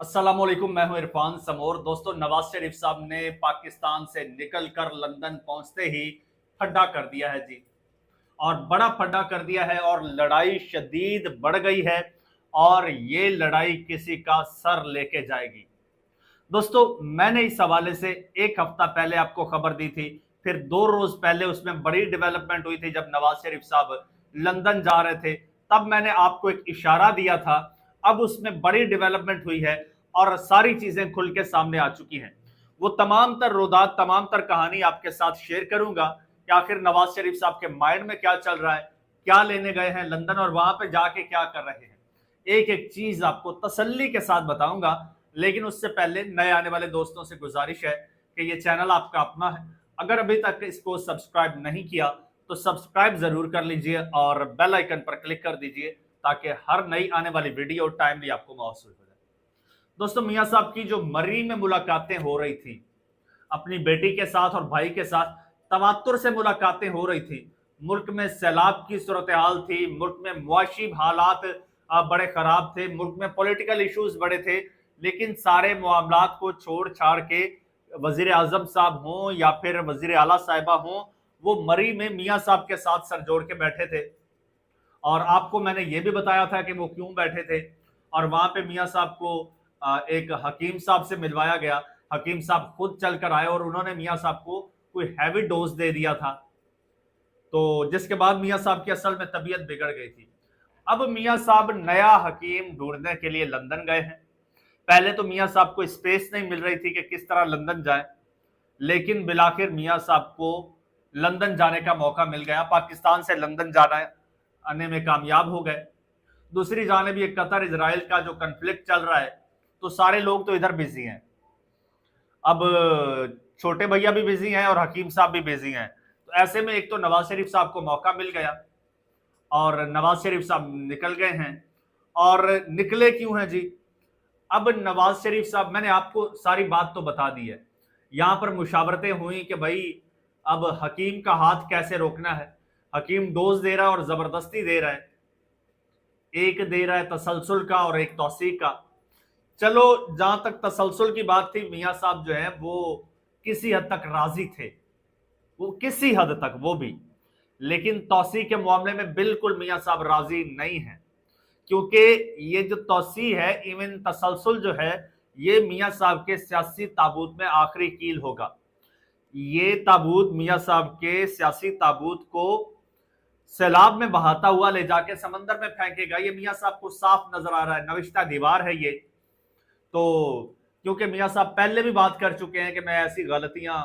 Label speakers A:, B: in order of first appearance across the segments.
A: अस्सलाम वालेकुम, मैं हूं इरफान समोर। दोस्तों, नवाज शरीफ साहब ने पाकिस्तान से निकलकर लंदन पहुंचते ही फड्डा कर दिया है जी। और बड़ा फड्डा कर दिया है और लड़ाई शदीद बढ़ गई है और ये लड़ाई किसी का सर लेके जाएगी। दोस्तों, मैंने इस हवाले से एक हफ्ता पहले आपको खबर दी थी, फिर 2 रोज पहले उसमें बड़ी डेवलपमेंट हुई थी जब नवाज शरीफ साहब लंदन जा रहे थे, तब मैंने आपको एक इशारा दिया था। अब उसमें बड़ी डेवलपमेंट हुई है और सारी चीजें खुल के सामने आ चुकी हैं। वो तमाम तर रोदात, तमाम तर कहानी आपके साथ शेयर करूंगा कि आखिर नवाज शरीफ साहब के माइंड में क्या चल रहा है, क्या लेने गए हैं लंदन और वहां पे जाके क्या कर रहे हैं। एक एक चीज आपको तसल्ली के साथ बताऊंगा। लेकिन उससे पहले नए आने वाले दोस्तों से गुजारिश है कि ये चैनल आपका अपना है, अगर अभी तक इसको सब्सक्राइब नहीं किया तो सब्सक्राइब जरूर कर लीजिए और बेल आइकन पर क्लिक कर दीजिए ताकि हर नई आने वाली वीडियो टाइमली आपको मौसूल हो जाए। दोस्तों, मियां साहब की जो मर्री में मुलाकातें हो रही थी अपनी बेटी के साथ और भाई के साथ, तवातुर से मुलाकातें हो रही थी। मुल्क में सैलाब की सूरत हाल थी, मुल्क में मुआशी हालात बड़े खराब थे, मुल्क में पॉलिटिकल इश्यूज बड़े थे। लेकिन सारे मामलात को छोड़ छाड़ के वजीर आजम साहब हों या फिर वजीर आला साहिबा हों, वो मरी में मियां साहब के साथ सर जोड़ के बैठे थे। और आपको मैंने ये भी बताया था कि वो क्यों बैठे थे। और वहां पे मियां साहब को एक हकीम साहब से मिलवाया गया। हकीम साहब खुद चल कर आए और उन्होंने मियां साहब को कोई हैवी डोज दे दिया था, तो जिसके बाद मियां साहब की असल में तबीयत बिगड़ गई थी। अब मियां साहब नया हकीम ढूंढने के लिए लंदन गए हैं। पहले तो मियां साहब को स्पेस नहीं मिल रही थी कि किस तरह लंदन जाए, लेकिन बिलाखिर मियां साहब को लंदन जाने का मौका मिल गया। पाकिस्तान से लंदन जाना आने में कामयाब हो गए। दूसरी जानिब ये कतर इजराइल का जो कन्फ्लिक्ट चल रहा है, तो सारे लोग तो इधर बिजी हैं। अब छोटे भैया भी बिजी हैं और हकीम साहब भी बिजी हैं। तो ऐसे में एक तो नवाज शरीफ साहब को मौका मिल गया और नवाज शरीफ साहब निकल गए हैं। और निकले क्यों हैं जी? अब नवाज शरीफ साहब, मैंने आपको सारी बात तो बता दी है। यहां पर मुशावरतें हुई कि भाई अब हकीम का हाथ कैसे रोकना है। हकीम डोज दे रहा है और जबरदस्ती दे रहा है। एक दे रहा है तसलसल का और एक तौसीक का। चलो, जहां तक तसलसल की बात थी, मियां साहब जो है वो किसी हद तक राजी थे, वो किसी हद तक वो भी। लेकिन तौसी के मामले में बिल्कुल मियां साहब राजी नहीं है, क्योंकि ये जो तौसी है, इवन तसलसल जो है, ये मियां साहब के सियासी ताबूत में आखिरी कील होगा। ये ताबूत मियां साहब के सियासी ताबूत को सैलाब में बहाता हुआ ले जाके समंदर में फेंकेगा। ये मियां साहब को साफ नजर आ रहा है, नविश्ता दीवार है ये। तो क्योंकि मियां साहब पहले भी बात कर चुके हैं कि मैं ऐसी गलतियां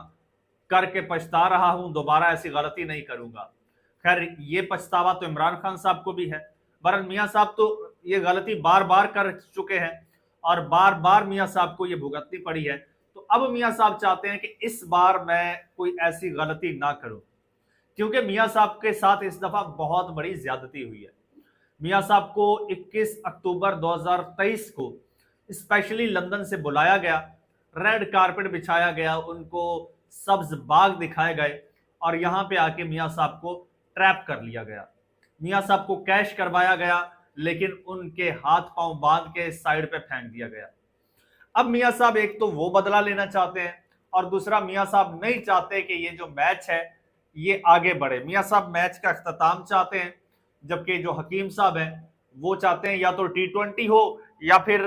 A: करके पछता रहा हूं, दोबारा ऐसी गलती नहीं करूंगा। खैर, ये पछतावा तो इमरान खान साहब को भी है। बहरहाल मियां साहब तो ये गलती बार बार कर चुके हैं और बार बार मियां साहब को ये भुगतनी पड़ी है। तो अब मियां साहब चाहते हैं कि इस बार मैं कोई ऐसी गलती ना करूं, क्योंकि मियां साहब के साथ इस दफा बहुत बड़ी ज्यादती हुई है। मियां साहब को 21 अक्टूबर 2023 को स्पेशली लंदन से बुलाया गया, रेड कारपेट बिछाया गया, उनको सब्ज बाग दिखाए गए और यहां पे आके मियां साहब को ट्रैप कर लिया गया। मियां साहब को कैश करवाया गया, लेकिन उनके हाथ पांव बांध के साइड पे फेंक दिया गया। अब मियां साहब एक तो वो बदला लेना चाहते हैं और दूसरा मियां साहब नहीं चाहते कि ये जो मैच है ये आगे बढ़े। मियां साहब मैच का अख्ताम चाहते हैं, जबकि जो हकीम साहब हैं वो चाहते हैं या तो T20 हो या फिर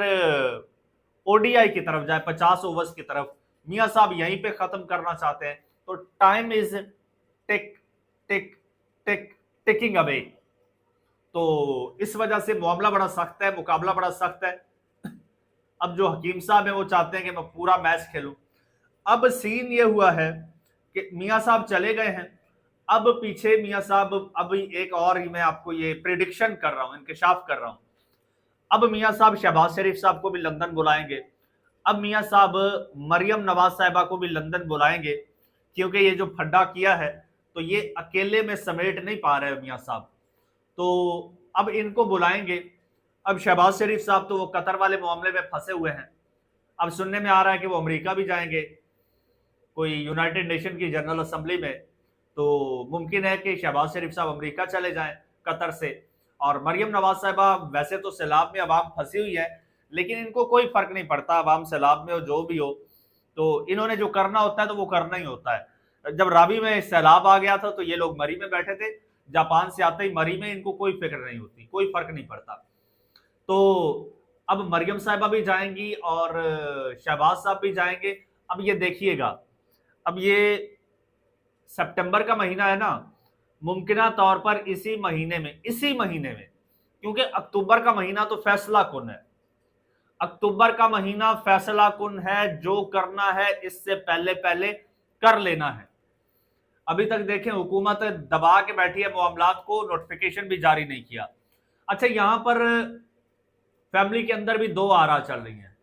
A: ओडीआई की तरफ जाए, 50 ओवर्स की तरफ। मियां साहब यहीं पे खत्म करना चाहते हैं। तो time is tick tick tick ticking away. तो इस वजह से मामला बड़ा सख्त है, मुकाबला बड़ा सख्त है। अब जो हकीम साहब है वो चाहते हैं कि मैं पूरा मैच खेलूं। अब सीन ये हुआ है कि मियां साहब चले गए हैं। अब पीछे मियां साहब, अब एक और ही मैं आपको ये प्रिडिक्शन कर रहा हूं, इंकशाफ कर रहा हूं। अब मियां साहब शहबाज शरीफ साहब को भी लंदन बुलाएंगे। अब मियां साहब मरियम नवाज साहिबा को भी लंदन बुलाएंगे, क्योंकि ये जो फड्डा किया है तो ये अकेले में समेट नहीं पा रहे मियां साहब, तो अब इनको बुलाएंगे। अब शहबाज शरीफ साहब तो वो कतर वाले मामले में फंसे हुए हैं। अब सुनने में आ रहा है कि वो अमेरिका भी जाएंगे कोई यूनाइटेड नेशन की जनरल असेंबली में। तो मुमकिन है कि शहबाज शरीफ साहब अमेरिका चले जाएं कतर से। और मरियम नवाज साहिबा, वैसे तो सैलाब में अवाम फंसी हुई है, लेकिन इनको कोई फर्क नहीं पड़ता, अवाम सैलाब में हो जो भी हो, तो इन्होंने जो करना होता है तो वो करना ही होता है। जब रावी में सैलाब आ गया था तो ये लोग मरी में बैठे थे, जापान से आते ही मरी में इनको कोई फिक्र नहीं होती, कोई फर्क नहीं पड़ता। तो अब मरियम साहिबा भी जाएंगी और शहबाज साहब भी जाएंगे। अब ये देखिएगा, अब ये सितंबर का महीना है ना, मुमकिना तौर पर इसी महीने में, क्योंकि अक्टूबर का महीना तो फैसला कुन है, अक्टूबर का महीना फैसला कुन है, जो करना है इससे पहले पहले कर लेना है। अभी तक देखें हुकूमत दबा के बैठी है, मामलात को नोटिफिकेशन भी जारी नहीं किया। अच्छा, यहां पर फैमिली के अंदर भी दो आरा चल रही हैं।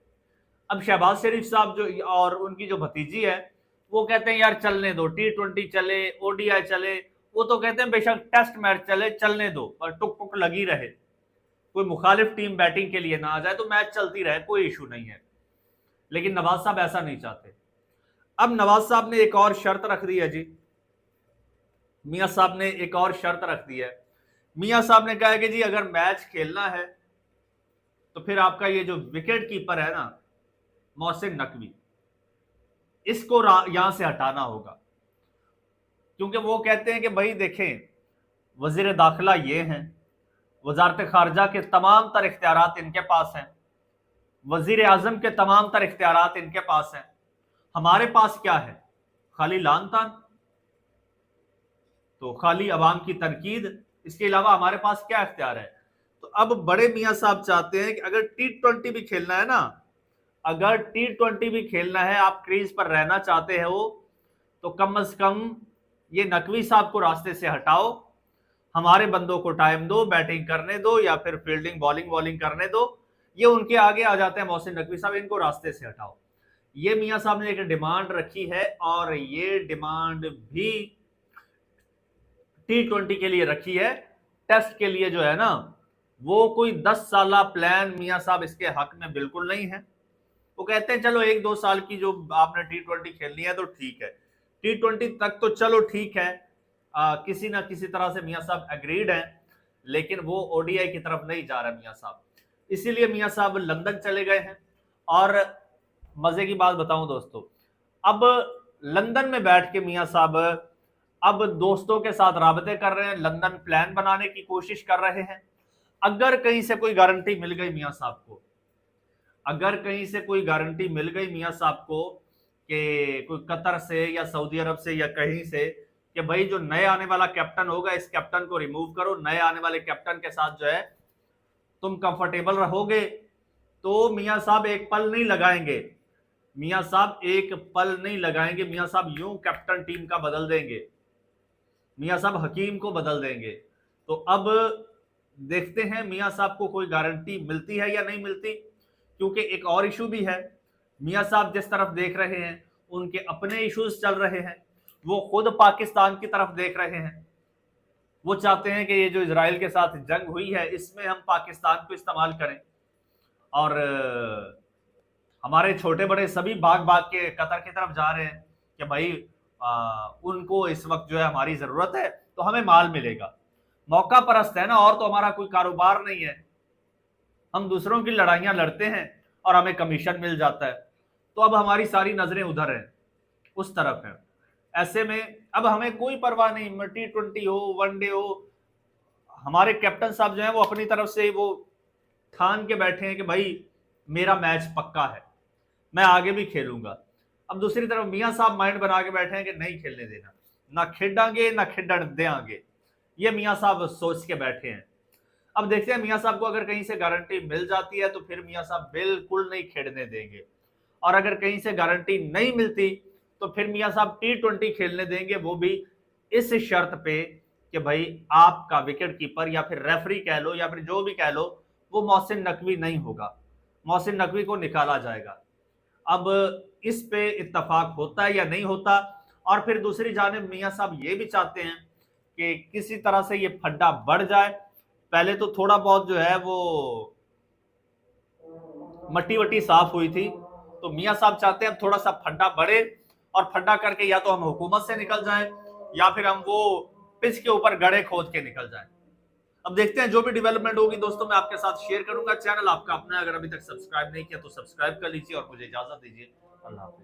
A: अब शहबाज शरीफ साहब जो और उनकी जो भतीजी है वो कहते हैं यार चलने दो, T20 चले, ODI चले, वो तो कहते हैं बेशक टेस्ट मैच चले, चलने दो, पर टुक टुक लगी रहे, कोई मुखालिफ टीम बैटिंग के लिए ना आ जाए तो मैच चलती रहे, कोई इशू नहीं है। लेकिन नवाज साहब ऐसा नहीं चाहते। अब नवाज साहब ने एक और शर्त रख दी है जी, मियां साहब ने एक और शर्त रख दी है। मियां साहब ने कहा है कि जी अगर मैच खेलना है तो फिर आपका ये जो विकेट कीपर है ना मोहसिन नकवी, इसको यहां से हटाना होगा, क्योंकि वो कहते हैं कि भाई देखें, वजीर दाखिला ये हैं, वजारत खारजा के तमाम तर इख्तियारात इनके पास हैं, वजीर आजम के तमाम तर इख्तियारात इनके पास हैं, हमारे पास क्या है, खाली लान तान, तो खाली अवाम की तनकीद, इसके अलावा हमारे पास क्या इख्तियार है। तो अब बड़े मियां साहब चाहते हैं कि अगर T20 भी खेलना है ना, अगर T20 भी खेलना है, आप क्रीज पर रहना चाहते हो, तो कम से कम ये नकवी साहब को रास्ते से हटाओ, हमारे बंदों को टाइम दो, बैटिंग करने दो या फिर फील्डिंग बॉलिंग करने दो। ये उनके आगे आ जाते हैं मोहसिन नकवी साहब, इनको रास्ते से हटाओ। ये मियां साहब ने एक डिमांड रखी है, और ये डिमांड भी T20 के लिए रखी है। टेस्ट के लिए जो है ना, वो कोई 10 साल प्लान मियां साहब इसके हक में बिल्कुल नहीं है। वो कहते हैं चलो 1-2 साल की जो आपने T20 खेलनी है तो ठीक है, T20 तक तो चलो ठीक है, किसी ना किसी तरह से मियां साहब एग्रीड हैं, लेकिन वो ODI की तरफ नहीं जा रहा मियां साहब, इसीलिए मियां साहब लंदन चले गए हैं। और मजे की बात बताऊं दोस्तों, अब लंदन में बैठ के मियां साहब अब दोस्तों के साथ राबते कर रहे हैं, लंदन प्लान बनाने की कोशिश कर रहे हैं। अगर कहीं से कोई गारंटी मिल गई मियां साहब को, अगर कहीं से कोई गारंटी मिल गई मियां साहब को कि कोई कतर से या सऊदी अरब से या कहीं से कि भाई जो नए आने वाला कैप्टन होगा इस कैप्टन को रिमूव करो, नए आने वाले कैप्टन के साथ जो है तुम कंफर्टेबल रहोगे, तो मियां साहब एक पल नहीं लगाएंगे, मियां साहब एक पल नहीं लगाएंगे, मियां साहब यूं कैप्टन टीम का बदल देंगे, मियां साहब हकीम को बदल देंगे। तो अब देखते हैं मियां साहब को कोई गारंटी मिलती है या नहीं मिलती, क्योंकि एक और इशू भी है, मियां साहब जिस तरफ देख रहे हैं उनके अपने इश्यूज चल रहे हैं, वो खुद पाकिस्तान की तरफ देख रहे हैं, वो चाहते हैं कि ये जो इजराइल के साथ जंग हुई है इसमें हम पाकिस्तान को इस्तेमाल करें, और हमारे छोटे बड़े सभी भाग भाग के कतर की तरफ जा रहे हैं कि भाई उनको इस वक्त जो है हमारी जरूरत है तो हमें माल मिलेगा, मौका परस्त है ना, और तो हमारा कोई कारोबार नहीं है, हम दूसरों की लड़ाइयां लड़ते हैं और हमें कमीशन मिल जाता है, तो अब हमारी सारी नजरें उधर हैं, उस तरफ है। ऐसे में अब हमें कोई परवाह नहीं, T20 हो, वनडे हो, हमारे कैप्टन साहब जो है वो अपनी तरफ से वो ठान के बैठे हैं कि भाई मेरा मैच पक्का है, मैं आगे भी खेलूंगा। अब दूसरी तरफ मियां साहब माइंड बना के बैठे हैं कि नहीं खेलने देना, ना खेडांगे ना खेडन देंगे, ये मियां साहब सोच के बैठे हैं। अब देखते हैं मियां साहब को अगर कहीं से गारंटी मिल जाती है तो फिर मियां साहब बिल्कुल नहीं खेलने देंगे, और अगर कहीं से गारंटी नहीं मिलती तो फिर मियां साहब T20 खेलने देंगे, वो भी इस शर्त पे कि भाई आपका विकेट कीपर या फिर रेफरी कह लो या फिर जो भी कह लो, वो मोहसिन नकवी नहीं होगा, मोहसिन नकवी को निकाला जाएगा। अब इस पे इत्तेफाक होता है या नहीं होता। और फिर दूसरी जानिब मियां साहब ये भी चाहते हैं कि किसी तरह से ये फड्डा बढ़ जाए, पहले तो थोड़ा बहुत जो है वो मट्टी वट्टी साफ हुई थी, तो मियां साहब चाहते हैं थोड़ा सा फड्डा बढ़े, और फड्डा करके या तो हम हुकूमत से निकल जाएं या फिर हम वो पिच के ऊपर गड़े खोद के निकल जाएं। अब देखते हैं जो भी डेवलपमेंट होगी दोस्तों मैं आपके साथ शेयर करूंगा। चैनल आपका अपना है, अगर अभी तक सब्सक्राइब नहीं किया तो सब्सक्राइब कर लीजिए और मुझे इजाजत दीजिए। अल्लाह हाफिज।